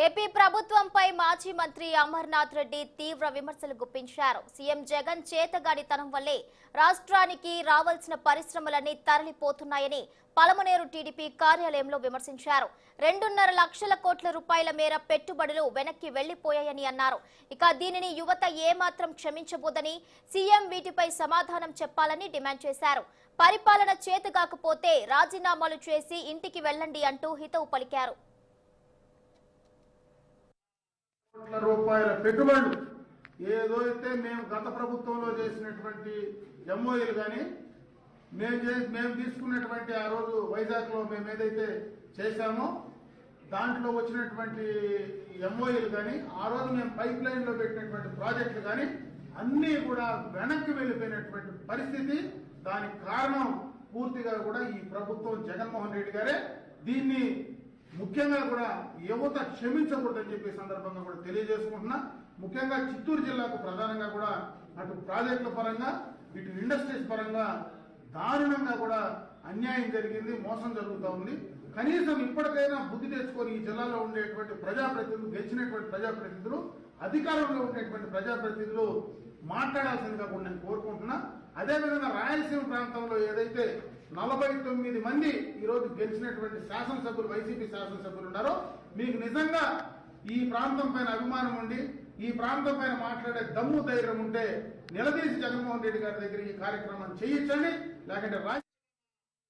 AP ప్రభుత్వంపై మాజీ మంత్రి అమర్నాథ్ రెడ్డి తీవ్ర విమర్శలు గుప్పించారు. సీఎం జగన్ చేతగాడితనం వల్లే రాష్ట్రానికి రావాల్సిన పరిశ్రమలన్నీ తరలిపోతున్నాయని పలమనేరు టీడీపీ కార్యాలయంలో విమర్శించారు. 2.5 లక్షల కోట్ల రూపాయల మేర పెట్టుబడులు వెనక్కి వెళ్లిపోయాయని అన్నారు. ఇక దీనిని యువత ఏమాత్రం క్షమించబోదని సీఎం వీటిపై సమాధానం చెప్పాలని డిమాండ్ చేశారు. పరిపాలన చేతగాకపోతే రాజీనామాలు చేసి ఇంటికి వెళ్లండి అంటూ హితవు పలికారు. కోట్ల రూపాయల పెట్టుబడులు ఏదైతే మేము గత ప్రభుత్వంలో చేసినటువంటి ఎంఓఏలు కానీ మేము తీసుకున్నటువంటి ఆ రోజు వైజాగ్లో మేము ఏదైతే చేశామో దాంట్లో వచ్చినటువంటి ఎంఓఏలు కానీ ఆ రోజు మేము పైప్ లైన్లో పెట్టినటువంటి ప్రాజెక్టులు కానీ అన్నీ కూడా వెనక్కి వెళ్ళిపోయినటువంటి పరిస్థితి. దానికి కారణం పూర్తిగా కూడా ఈ ప్రభుత్వం జగన్మోహన్ రెడ్డి గారే. దీన్ని ముఖ్యంగా కూడా యువత క్షమించకూడదని చెప్పే సందర్భంగా కూడా తెలియజేసుకుంటున్నా. ముఖ్యంగా చిత్తూరు జిల్లాకు ప్రధానంగా కూడా అటు ప్రాజెక్టుల పరంగా ఇటు ఇండస్ట్రీస్ పరంగా దారుణంగా కూడా అన్యాయం జరిగింది, మోసం జరుగుతూ ఉంది. కనీసం ఇప్పటికైనా బుద్ధి తెచ్చుకొని ఈ జిల్లాలో ఉండేటువంటి ప్రజాప్రతినిధులు, గెలిచినటువంటి ప్రజాప్రతినిధులు, అధికారంలో ఉండేటువంటి ప్రజాప్రతినిధులు మాట్లాడాల్సిందిగా కూడా నేను కోరుకుంటున్నా. అదేవిధంగా రాయలసీమ ప్రాంతంలో ఏదైతే 49 మంది ఈరోజు గెలిచినటువంటి శాసనసభ్యులు, వైసీపీ శాసనసభ్యులు ఉన్నారో, మీకు నిజంగా ఈ ప్రాంతం పైన అభిమానం ఉండి ఈ ప్రాంతం పైన మాట్లాడే దమ్ము ధైర్యం ఉంటే నిలదీసి జగన్మోహన్ రెడ్డి గారి దగ్గర ఈ కార్యక్రమాన్ని చేయించండి. లేకంటే